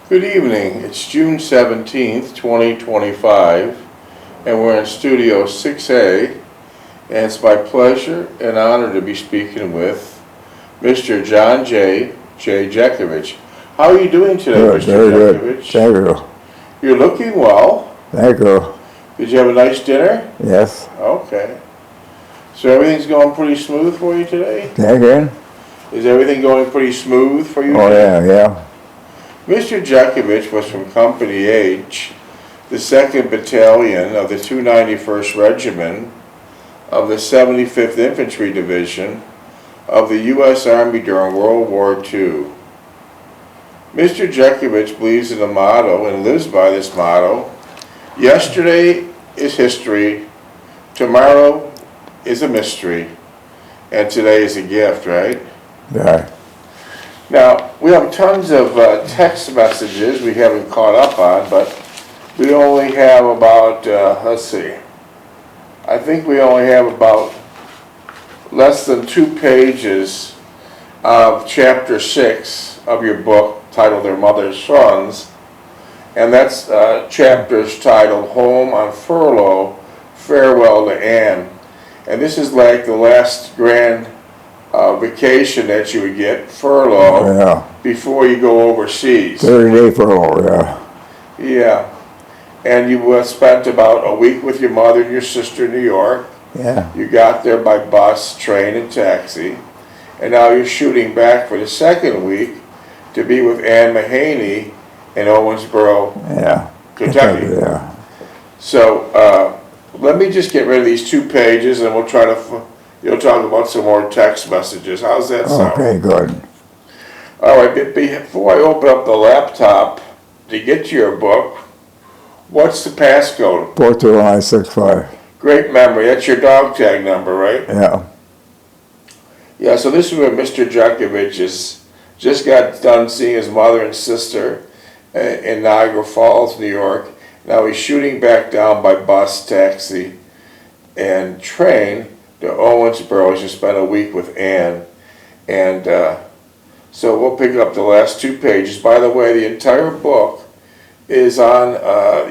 Good evening. It's June 17th, 2025, and we're in Studio 6A, and it's my pleasure and honor to be speaking with Mr. John J. Jeckovich. How are you doing today, Good, Mr. very Jeckovich? good. Thank you. You're looking well. Thank you. Did you have a nice dinner? Yes. Okay. So everything's going pretty smooth for you today? Again? Is everything going pretty smooth for you Oh, today? yeah. Mr. Jeckovich was from Company H, the 2nd Battalion of the 291st Regiment of the 75th Infantry Division of the U.S. Army during World War II. Mr. Jeckovich believes in the motto and lives by this motto: yesterday is history, tomorrow is a mystery, and today is a gift, right? Yeah. Now, we have tons of text messages we haven't caught up on, but we only have about, let's see, I think we only have about less than 2 pages of chapter 6 of your book titled Their Mother's Sons, and that's chapters titled Home on Furlough, Farewell to Anne. And this is like the last grand vacation that you would get, furlough, before you go overseas. 30-day furlough, yeah. Yeah. And you spent about a week with your mother and your sister in New York. Yeah. You got there by bus, train, and taxi. And now you're shooting back for the second week to be with Anne Mahaney in Owensboro, Kentucky. Yeah. So let me just get rid of these 2 pages, and we'll try to... You'll talk about some more text messages. How's that sound? Okay, good. All right, but before I open up the laptop to get to your book, what's the passcode? 42965. Great memory. That's your dog tag number, right? Yeah. Yeah, so this is where Mr. Jeckovich just got done seeing his mother and sister in Niagara Falls, New York. Now he's shooting back down by bus, taxi, and train to Owensboro. He's just spent a week with Anne. And so we'll pick up the last 2 pages. By the way, the entire book is on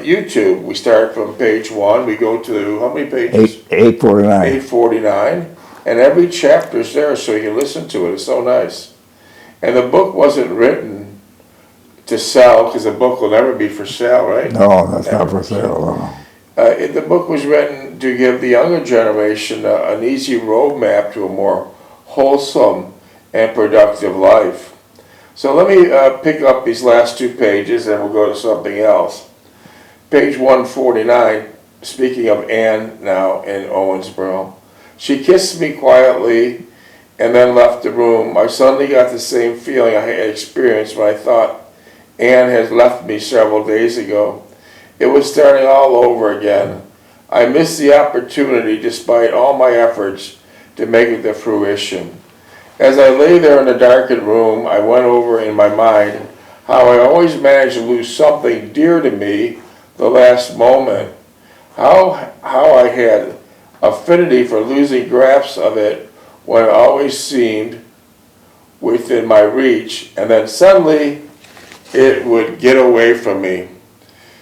YouTube. We start from page 1. We go to, how many pages? 849. 849. And every chapter's there so you can listen to it. It's so nice. And the book wasn't written to sell, because the book will never be for sale, right? No, that's not for sale. The book was written to give the younger generation an easy roadmap to a more wholesome and productive life. So let me pick up these last 2 pages and we'll go to something else. Page 149, speaking of Anne now in Owensboro. She kissed me quietly and then left the room. I suddenly got the same feeling I had experienced when I thought Anne had left me several days ago. It was starting all over again. I missed the opportunity despite all my efforts to make it to fruition. As I lay there in the darkened room, I went over in my mind how I always managed to lose something dear to me the last moment. How I had affinity for losing grasp of it when it always seemed within my reach, and then suddenly it would get away from me.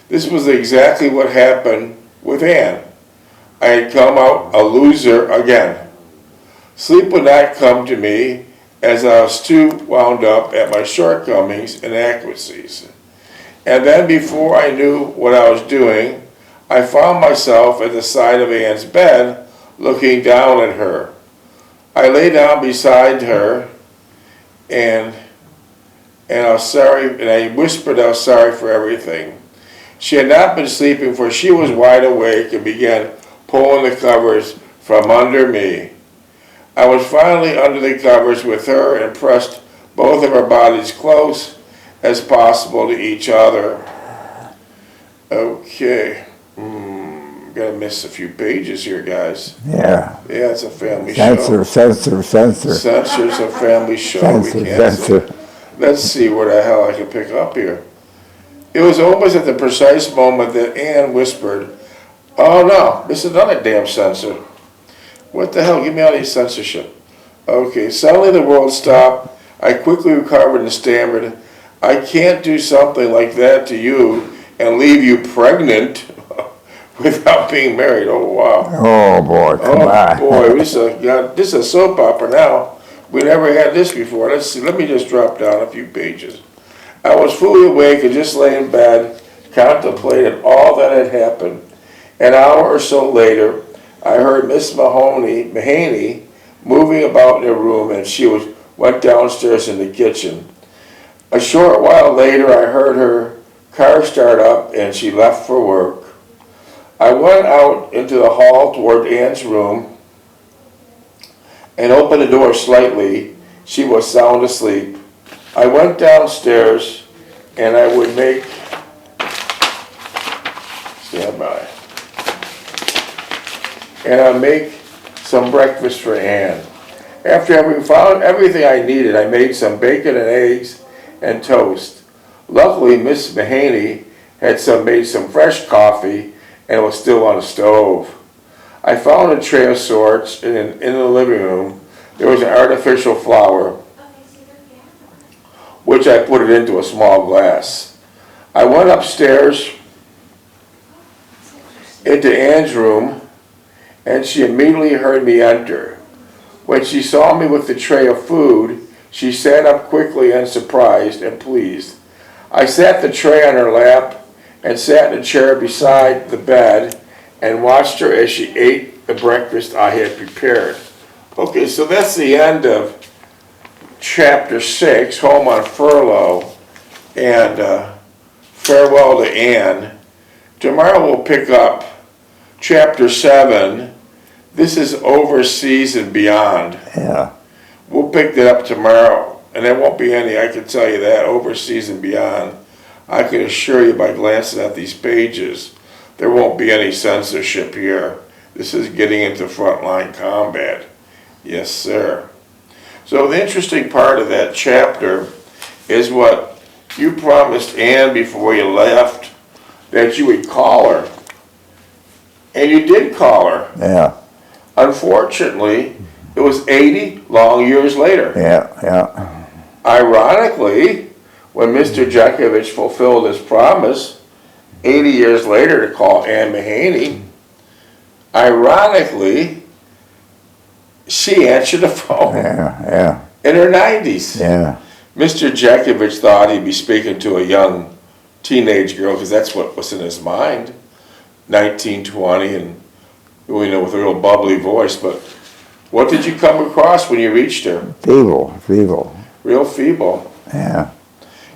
This was exactly what happened with Anne. I had come out a loser again. Sleep would not come to me as I was too wound up at my shortcomings and inadequacies. And then before I knew what I was doing, I found myself at the side of Anne's bed looking down at her. I lay down beside her and I was sorry, and I whispered I was sorry for everything. She had not been sleeping, for she was wide awake and began pulling the covers from under me. I was finally under the covers with her and pressed both of our bodies close as possible to each other. Okay. Gonna miss a few pages here, guys. Yeah. Yeah, it's a family show. Censor. Censor's a family show. Censor. Let's see where the hell I can pick up here. It was almost at the precise moment that Anne whispered, "Oh no, this is another damn censor. What the hell? Give me all these censorship." Okay, suddenly the world stopped. I quickly recovered and stammered, I can't do something like that to you and leave you pregnant without being married. Oh, wow. Oh, boy, come Oh, on. boy, this is a soap opera now. We never had this before. Let's see, let me just drop down a few pages. I was fully awake and just lay in bed, contemplated all that had happened. An hour or so later, I heard Miss Mahaney moving about in her room, and she went downstairs in the kitchen. A short while later, I heard her car start up, and she left for work. I went out into the hall toward Ann's room and opened the door slightly. She was sound asleep. I went downstairs, and I would stand by, and I'd make some breakfast for Ann. After having found everything I needed, I made some bacon and eggs and toast. Luckily, Miss Mahaney had made some fresh coffee and it was still on the stove. I found a tray of sorts in the living room. There was an artificial flower, which I put it into a small glass. I went upstairs into Ann's room, and she immediately heard me enter. When she saw me with the tray of food, she sat up quickly and surprised and pleased. I sat the tray on her lap and sat in a chair beside the bed and watched her as she ate the breakfast I had prepared. Okay, so that's the end of Chapter 6, Home on Furlough, and Farewell to Ann. Tomorrow we'll pick up Chapter 7. This is Overseas and Beyond. Yeah. We'll pick that up tomorrow, and there won't be any, I can tell you that, Overseas and Beyond. I can assure you by glancing at these pages, there won't be any censorship here. This is getting into frontline combat. Yes, sir. So the interesting part of that chapter is what you promised Ann before you left, that you would call her. And you did call her. Yeah. Unfortunately, it was 80 long years later. Yeah. Ironically, when Mr. Jeckovich fulfilled his promise 80 years later to call Ann Mahaney, ironically, she answered the phone Yeah. in her 90s. Yeah. Mr. Jeckovich thought he'd be speaking to a young teenage girl, because that's what was in his mind, 19, 20, and with a real bubbly voice. But what did you come across when you reached her? Feeble. Real feeble. Yeah.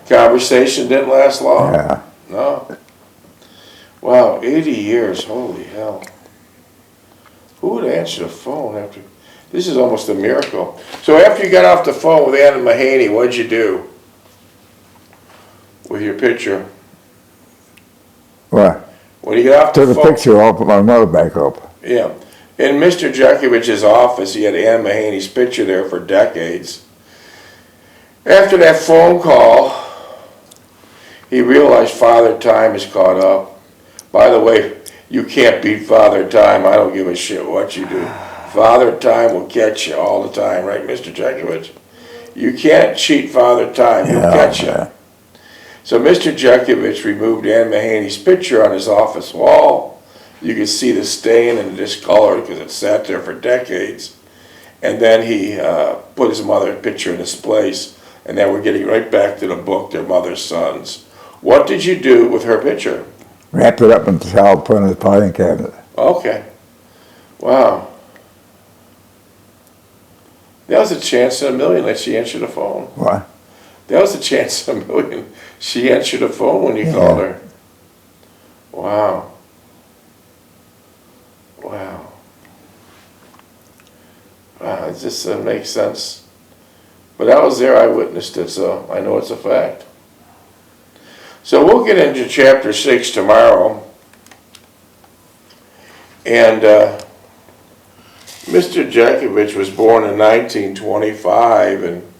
Conversation didn't last long. Yeah. No. Wow, 80 years, holy hell. Who would answer the phone after? This is almost a miracle. So after you got off the phone with Ann Mahaney, what'd you do with your picture? What? When you got off Took the a phone, picture, I'll put my mother back up. yeah. In Mr. Jekovich's office, he had Ann Mahaney's picture there for decades. After that phone call, he realized Father Time is caught up. By the way, you can't beat Father Time. I don't give a shit what you do. Father Time will catch you all the time, right, Mr. Jeckovich? You can't cheat Father Time. He'll catch you. Yeah. So Mr. Jeckovich removed Ann Mahaney's picture on his office wall. You could see the stain and the discolor because it sat there for decades. And then he put his mother's picture in its place. And then we're getting right back to the book, Their Mother's Sons. What did you do with her picture? Wrapped it up in the towel, put it in the filing cabinet. Okay. Wow. That was a chance in a million that she answered the phone. What? That was a chance in a million. She answered the phone when you called her. Wow. Wow. Wow, it just makes sense. But I was there, I witnessed it, so I know it's a fact. So we'll get into chapter 6 tomorrow. And Mr. Jeckovich was born in 1925, and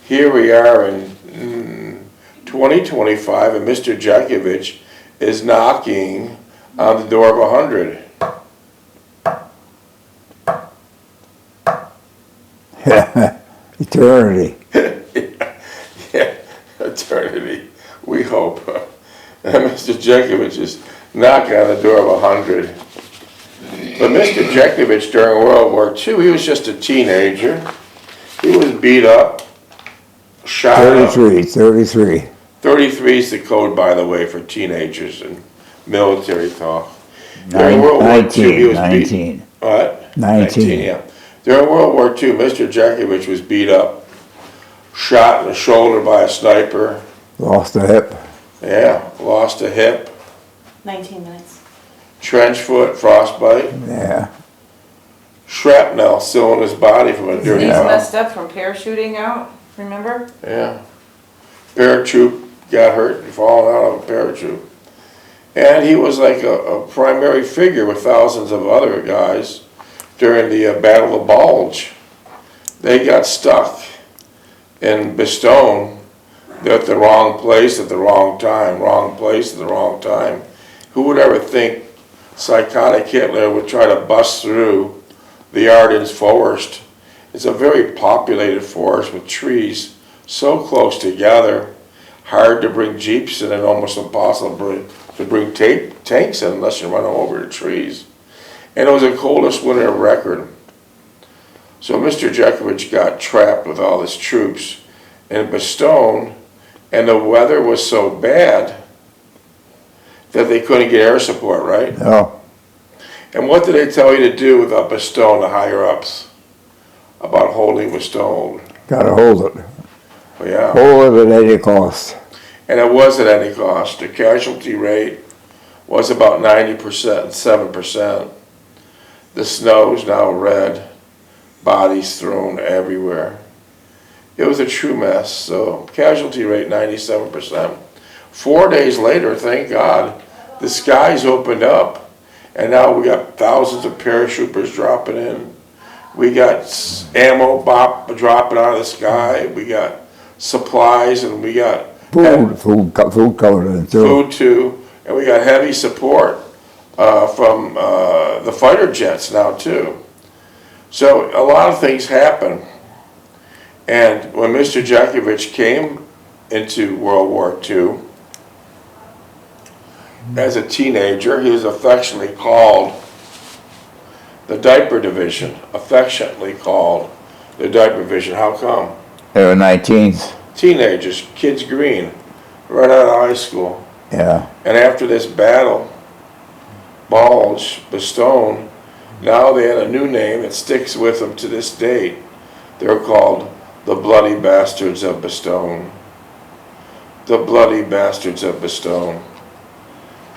here we are in 2025, and Mr. Jeckovich is knocking on the door of 100. Eternity. Yeah, eternity. hope. Mr. Jeckovich is knocking on the door of 100. But Mr. Jeckovich during World War II, he was just a teenager. He was beat up, shot up. 33. 33 is the code, by the way, for teenagers and military talk. During World War II, he was 19. beat. What? 19. Yeah. During World War II, Mr. Jeckovich was beat up, shot in the shoulder by a sniper. Lost a hip. Yeah, lost a hip. 19 minutes. Trench foot, frostbite. Yeah. Shrapnel still in his body from a dirty He's bomb. messed up from parachuting out, remember? Yeah. Parachute got hurt and falling out of a parachute. And he was like a primary figure with thousands of other guys during the Battle of Bulge. They got stuck in Bastogne. They're at the wrong place at the wrong time, wrong place at the wrong time. Who would ever think psychotic Hitler would try to bust through the Ardennes forest? It's a very populated forest with trees so close together, hard to bring jeeps in and almost impossible to bring tanks in unless you run them over the trees. And it was the coldest winter record. So Mr. Jeckovich got trapped with all his troops in Bastogne, and the weather was so bad that they couldn't get air support, right? No. And what did they tell you to do with Bastogne, the higher-ups, about holding Bastogne? Gotta hold it. Well, yeah. Hold it at any cost. And it was at any cost. The casualty rate was about 90%, 7%. The snow's now red, bodies thrown everywhere. It was a true mess. So casualty rate 97%. 4 days later, thank God, the skies opened up, and now we got thousands of parachuters dropping in. We got ammo dropping out of the sky. We got supplies, and we got Food covered in too. food too, and we got heavy support from the fighter jets now too. So a lot of things happen. And when Mr. Jeckovich came into World War II, as a teenager, he was affectionately called the diaper division. Affectionately called the diaper division. How come? They were 19s. Teenagers, kids green, right out of high school. Yeah. And after this battle, Bulge, Bastogne, now they had a new name that sticks with them to this date. They're called the Bloody Bastards of Bastogne. The Bloody Bastards of Bastogne.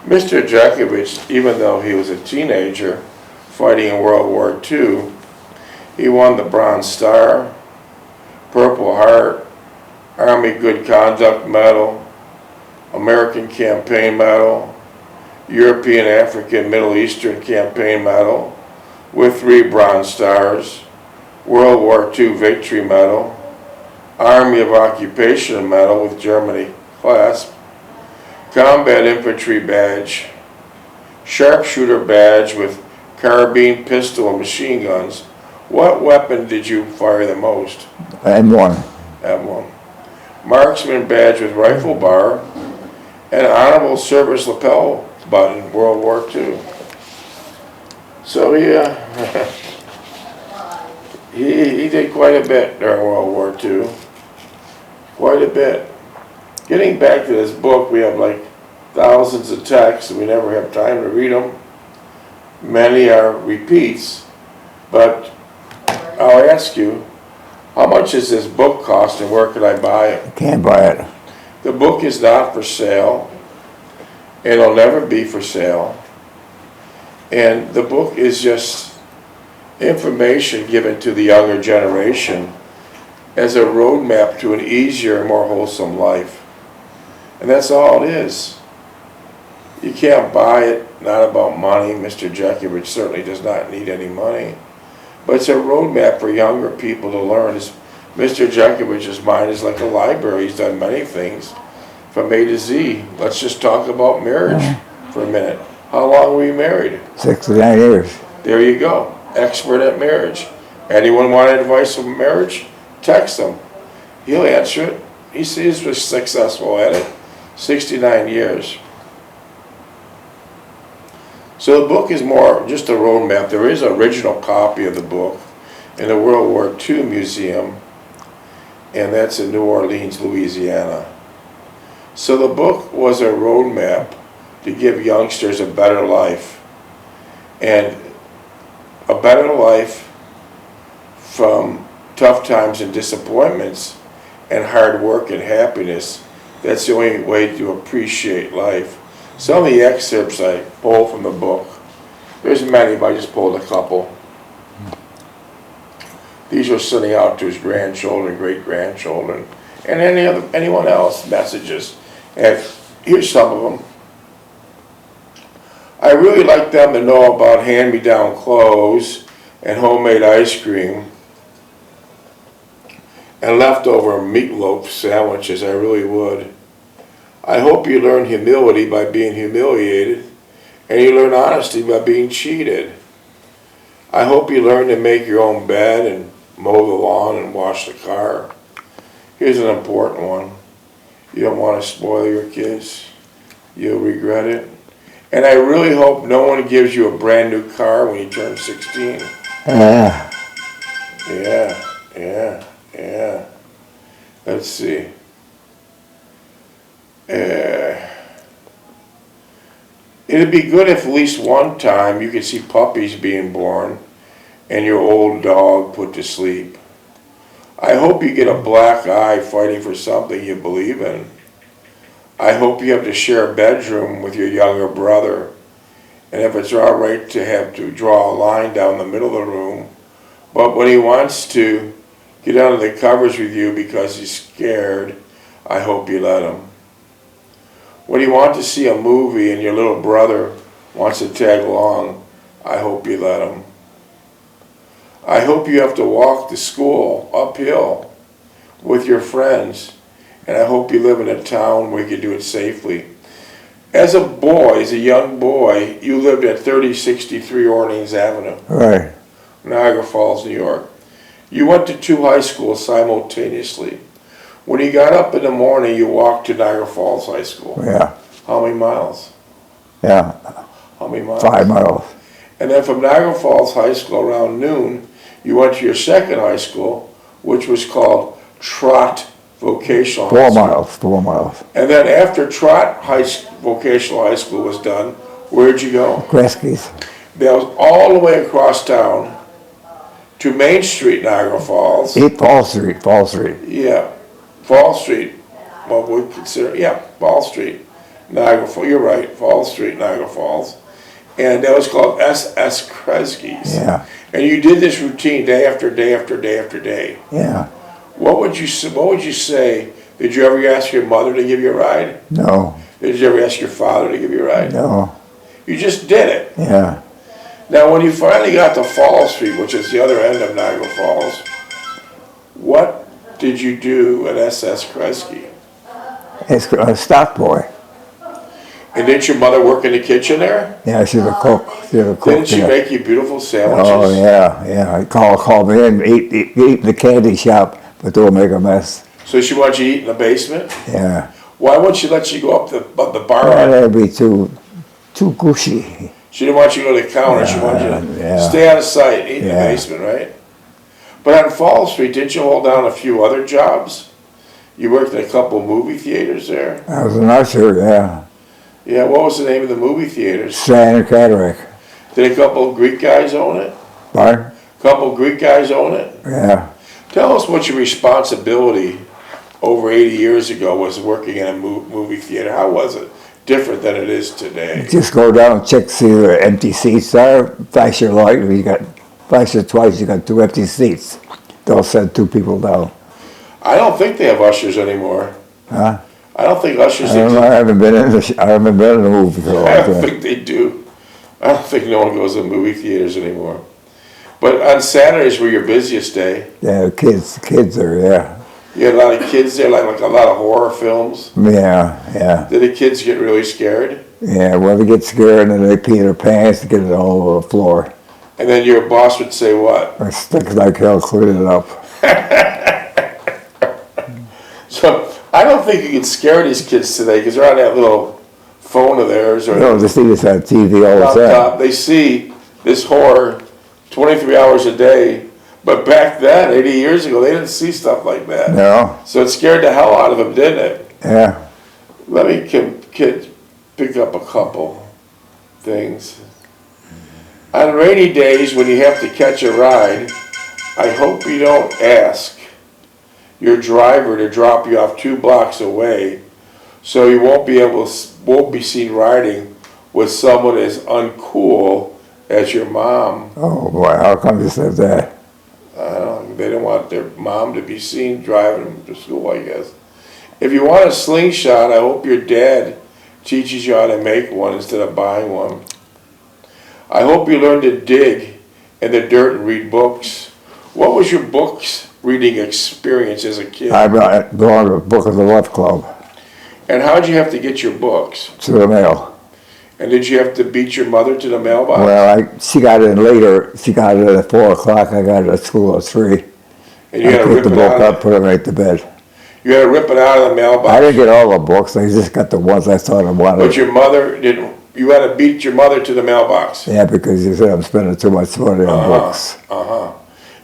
Mr. Jeckovich, even though he was a teenager fighting in World War II, he won the Bronze Star, Purple Heart, Army Good Conduct Medal, American Campaign Medal, European, African, Middle Eastern Campaign Medal, with 3 Bronze Stars, World War II Victory Medal, Army of Occupation Medal with Germany clasp, Combat Infantry Badge, Sharpshooter Badge with carbine, pistol, and machine guns. What weapon did you fire the most? M1. M1. Marksman Badge with rifle bar, and Honorable Service Lapel button, World War II. So he did quite a bit during World War II. Quite a bit. Getting back to this book, we have like thousands of texts, and we never have time to read them. Many are repeats, but I'll ask you, how much does this book cost and where could I buy it? Can't buy it. The book is not for sale. It'll never be for sale. And the book is just information given to the younger generation as a roadmap to an easier, more wholesome life. And that's all it is. You can't buy it, not about money. Mr. Jeckovich certainly does not need any money. But it's a roadmap for younger people to learn. Mr. Jekovich's mind is like a library. He's done many things from A to Z. Let's just talk about marriage for a minute. How long were you married? 69 years. There you go. Expert at marriage. Anyone want advice on marriage? Text him. He'll answer it. He was successful at it. 69 years. So the book is more just a roadmap. There is an original copy of the book in the World War II Museum, and that's in New Orleans, Louisiana. So the book was a roadmap to give youngsters a better life, and a better life from tough times and disappointments and hard work and happiness. That's the only way to appreciate life. Some of the excerpts I pulled from the book, there's many, but I just pulled a couple. These were sending out to his grandchildren, great-grandchildren, and anyone else, messages. And here's some of them. I really like them to know about hand-me-down clothes and homemade ice cream and leftover meatloaf sandwiches. I really would. I hope you learn humility by being humiliated, and you learn honesty by being cheated. I hope you learn to make your own bed and mow the lawn and wash the car. Here's an important one. You don't want to spoil your kids. You'll regret it. And I really hope no one gives you a brand new car when you turn 16. Yeah. Let's see. It'd be good if at least one time you could see puppies being born and your old dog put to sleep. I hope you get a black eye fighting for something you believe in. I hope you have to share a bedroom with your younger brother, and if it's all right to have to draw a line down the middle of the room, but when he wants to get under the covers with you because he's scared, I hope you let him. When you want to see a movie and your little brother wants to tag along, I hope you let him. I hope you have to walk to school uphill with your friends, and I hope you live in a town where you can do it safely. As a boy, as a young boy, you lived at 3063 Orleans Avenue. Right. Niagara Falls, New York. You went to 2 high schools simultaneously. When you got up in the morning, you walked to Niagara Falls High School. Yeah. How many miles? Yeah. How many miles? 5 miles. And then from Niagara Falls High School around noon, you went to your second high school, which was called Trot Vocational High 4 School. miles. 4 miles. And then after Trot Vocational High School was done, where'd you go? Gretzky's. That was all the way across town to Main Street, Niagara Falls. 8 Fall Street. Fall Street. Yeah, Fall Street. What we consider, yeah, Fall Street, Niagara Falls. You're right, Fall Street, Niagara Falls. And that was called SS Kreski's. Yeah. And you did this routine day after day after day after day. Yeah. What would you say? Did you ever ask your mother to give you a ride? No. Did you ever ask your father to give you a ride? No. You just did it. Yeah. Now, when you finally got to Fall Street, which is the other end of Niagara Falls, what did you do at SS Kreski? It's a stock boy. And didn't your mother work in the kitchen there? Yeah, she's a cook. She's a cook. Didn't she make you beautiful sandwiches? Oh, yeah, yeah. I call me in, eat in the candy shop, but don't make a mess. So she wanted you to eat in the basement? Yeah. Why wouldn't she let you go up the bar? That'd be too gushy. She didn't want you to go to the counter. She wanted you to stay out of sight, eat in the basement, right? But on Fall Street, didn't you hold down a few other jobs? You worked in a couple movie theaters there? I was an usher, yeah. Yeah, what was the name of the movie theaters? Strand Cataract. Did a couple of Greek guys own it? Pardon? A couple of Greek guys own it? Yeah. Tell us what your responsibility over 80 years ago was working in a movie theater. How was it different than it is today? Just go down and check, see the empty seats there. Flash your light. Flash it twice, you got 2 empty seats. They'll send 2 people down. I don't think they have ushers anymore. Huh? I don't think ushers I haven't been in a movie for a long I don't time. think they do. I don't think no one goes to movie theaters anymore. But on Saturdays were your busiest day. Yeah, kids are, yeah. You had a lot of kids there, like a lot of horror films. Yeah, yeah. Did the kids get really scared? Yeah, well, they get scared and then they pee their pants to get it all over the floor. And then your boss would say what? Or stick like hell, clean it up. So I I don't think you can scare these kids today because they're on that little phone of theirs or No, they see this on TV all the laptop. time. They see this horror 23 hours a day. But back then, 80 years ago, they didn't see stuff like that. No, So it scared the hell out of them, didn't it? yeah. Let me pick up a couple things. On rainy days when you have to catch a ride, I hope you don't ask your driver to drop you off 2 blocks away, so you won't be seen riding with someone as uncool as your mom. Oh boy, how come you said that? They don't want their mom to be seen driving them to school, I guess. If you want a slingshot, I hope your dad teaches you how to make one instead of buying one. I hope you learn to dig in the dirt and read books. What was your books reading experience as a kid? I belong to the Book of the Left Club, And how'd you have to get your books? to the mail. And did you have to beat your mother to the mailbox? Well, she got in later. She got in at 4 o'clock. I got it at school at 3. And you I had to put rip the it book out. up, put it right to bed. You had to rip it out of the mailbox. I didn't get all the books. I just got the ones I thought I wanted. But your mother didn't. You had to beat your mother to the mailbox. Yeah, because you said I'm spending too much money on books.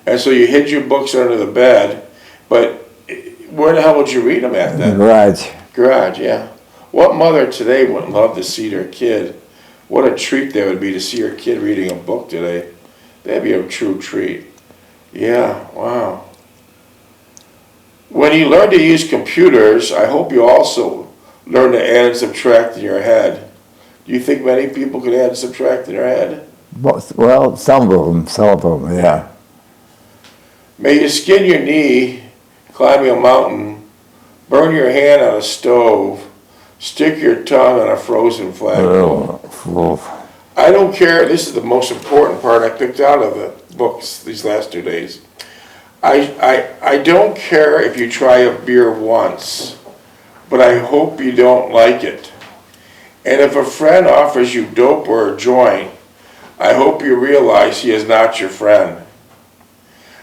And so you hid your books under the bed. But where the hell would you read them at In the then? garage. Garage, yeah. What mother today wouldn't love to see their kid? What a treat that would be to see your kid reading a book today. That'd be a true treat. Yeah, wow. When you learn to use computers, I hope you also learn to add and subtract in your head. Do you think many people could add and subtract in their head? Well, some of them, yeah. May you skin your knee climbing a mountain, burn your hand on a stove, stick your tongue on a frozen flagpole. Oh, I don't care, this is the most important part I picked out of the books these last 2 days. I don't care if you try a beer once, but I hope you don't like it. And if a friend offers you dope or a joint, I hope you realize he is not your friend.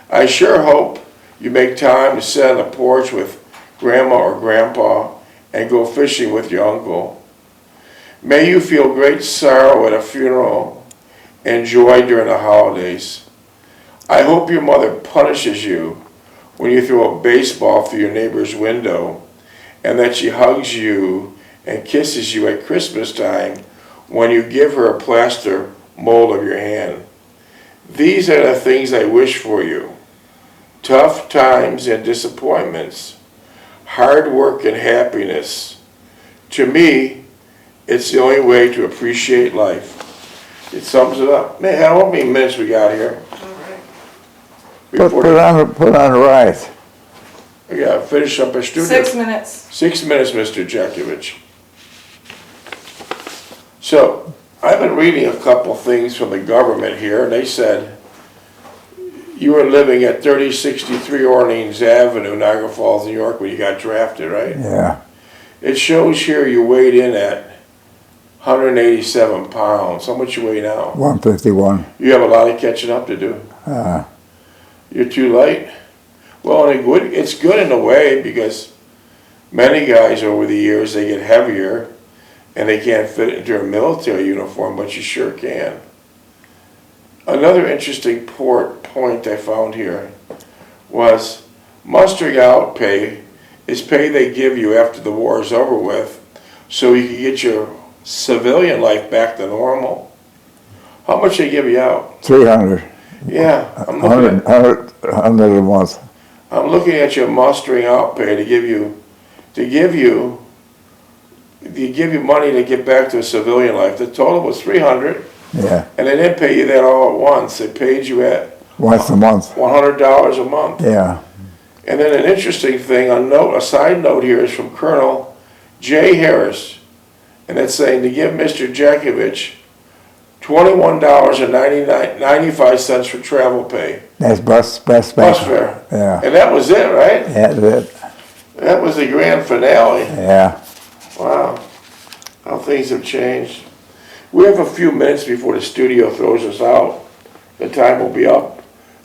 I sure hope you make time to sit on the porch with grandma or grandpa and go fishing with your uncle. May you feel great sorrow at a funeral and joy during the holidays. I hope your mother punishes you when you throw a baseball through your neighbor's window, and that she hugs you and kisses you at Christmas time when you give her a plaster mold of your hand. These are the things I wish for you. Tough times and disappointments, hard work and happiness. To me, it's the only way to appreciate life. It sums it up. Man, how many minutes we got here? put on the rise. We gotta finish up our studio. 6 minutes. 6 minutes, Mr. Jeckovich. So, I've been reading a couple things from the government here, and they said you were living at 3063 Orleans Avenue, Niagara Falls, New York, when you got drafted, right? Yeah. It shows here you weighed in at 187 pounds. How much you weigh now? 151. You have a lot of catching up to do. You're too light? Well, it's good in a way because many guys over the years, they get heavier and they can't fit into a military uniform, but you sure can. Another interesting point I found here was mustering out pay is pay they give you after the war is over with so you can get your civilian life back to normal. How much they give you out? 300. Yeah, I'm 100 a month. I'm looking at your mustering out pay to give you money to get back to a civilian life. The total was 300, Yeah. and they didn't pay you that all at once. They paid you at Once a month. $100 a month. Yeah. And then an interesting thing, a side note here is from Colonel J. Harris, and it's saying to give Mr. Jeckovich $21.95 for travel pay. That's bus fare. Yeah. And that was it, right? That's it. That was the grand finale. Yeah. Wow, how things have changed. We have a few minutes before the studio throws us out. The time will be up.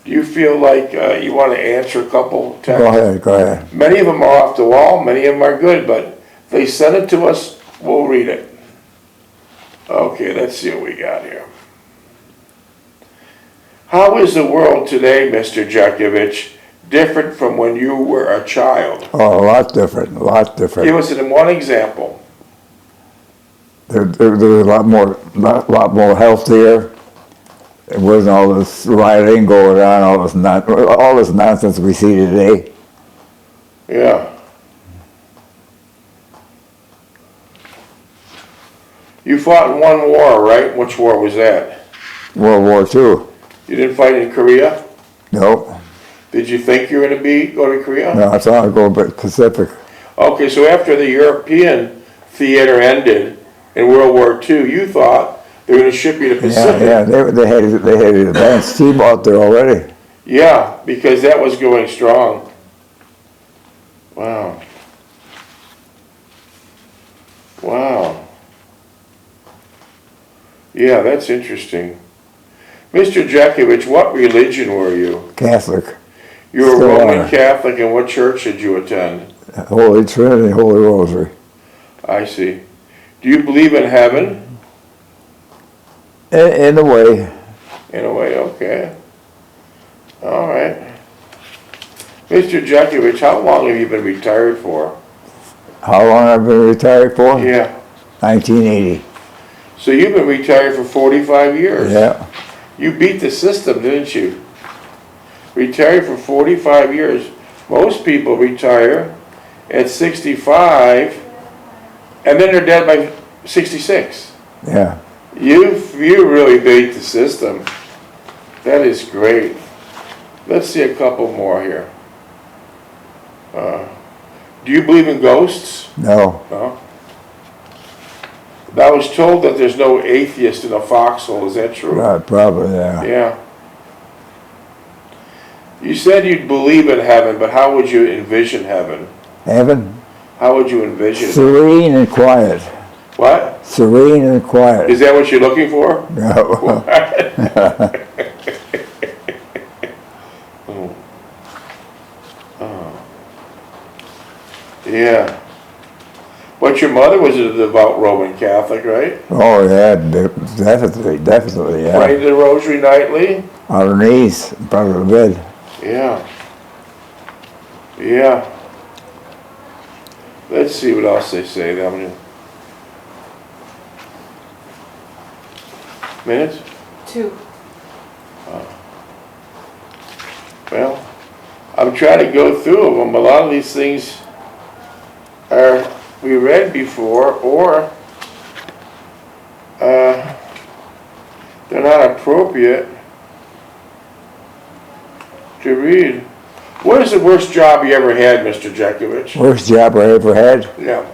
Do you feel like you want to answer a couple texts? Go ahead. Many of them are off the wall, many of them are good, but if they send it to us, we'll read it. Okay, let's see what we got here. How is the world today, Mr. Jeckovich, different from when you were a child? Oh, a lot different, a lot different. Give us in one example. There's a lot more healthier. There wasn't all this rioting going on, all this nonsense we see today. Yeah. You fought in one war, right? Which war was that? World War II. You didn't fight in Korea? Nope. Did you think you were going to go to Korea? No, I thought I'd go to Pacific. Okay, so after the European theater ended in World War II, you thought they were going to ship you to Pacific. Yeah, they had an advanced team out there already. Yeah, because that was going strong. Wow. Wow. Yeah, that's interesting. Mr. Jeckovich, what religion were you? Catholic. You were Still Roman are. Catholic, and what church did you attend? Holy Trinity, Holy Rosary. I see. Do you believe in heaven? In a way. In a way, okay. All right. Mr. Jeckovich, how long have you been retired for? How long I've been retired for? Yeah. 1980. So you've been retired for 45 years. Yeah. You beat the system, didn't you? Retired for 45 years. Most people retire at 65, and then they're dead by 66. Yeah. You really beat the system. That is great. Let's see a couple more here. Do you believe in ghosts? No. No. I was told that there's no atheist in a foxhole. Is that true? Probably, yeah. Yeah. You said you'd believe in heaven, but how would you envision heaven? Heaven? How would you envision it? Serene and quiet. What? Serene and quiet. Is that what you're looking for? No. Yeah. But your mother was a devout Roman Catholic, right? Oh, yeah, definitely, yeah. Prayed the rosary nightly? On her knees, in front of the bed. Yeah. Yeah. Let's see what else they say. How many minutes? 2. Well, I'm trying to go through them. A lot of these things are we read before, or they're not appropriate to read. What is the worst job you ever had, Mr. Jeckovich? Worst job I ever had? Yeah.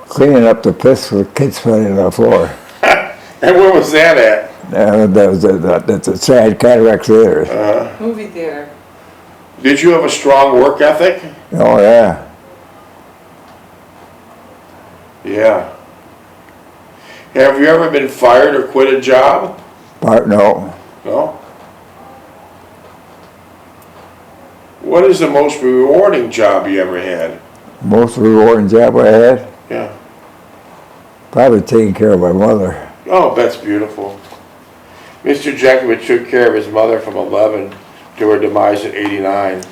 Cleaning up the piss with kids playing on the floor. And where was that at? That's a sad cataract theater. Movie theater. Did you have a strong work ethic? Oh, yeah. Yeah. Have you ever been fired or quit a job? No. No? What is the most rewarding job you ever had? Most rewarding job I had? Yeah. Probably taking care of my mother. Oh, that's beautiful. Mr. Jeckovich took care of his mother from 11 to her demise at 89.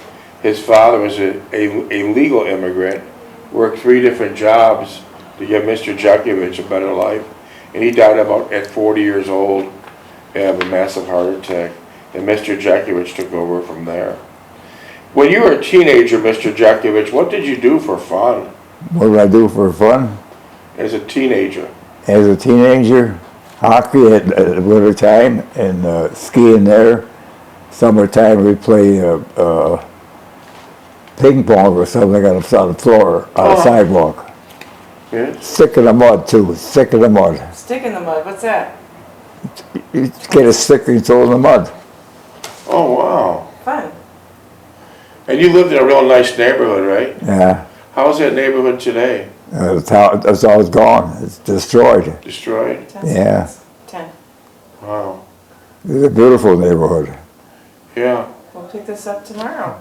His father was a legal immigrant, worked 3 different jobs to give Mr. Jeckovich a better life, and he died at 40 years old of a massive heart attack, and Mr. Jeckovich took over from there. When you were a teenager, Mr. Jeckovich, what did you do for fun What did I do for fun? as a teenager? As a teenager, hockey at winter time and skiing there. Summertime we play ping pong or something on the floor, on the sidewalk. Yeah? Stick in the mud too, stick in the mud. Stick in the mud. What's that? You get a stick and you throw it in the mud. Oh, wow. Fun. And you lived in a real nice neighborhood, right? Yeah, How's that neighborhood today? it's all gone, it's destroyed. Destroyed? 10 Yeah. seconds. 10. Wow. It's a beautiful neighborhood. Yeah. We'll pick this up tomorrow.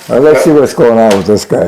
Let's see what's going on with this guy.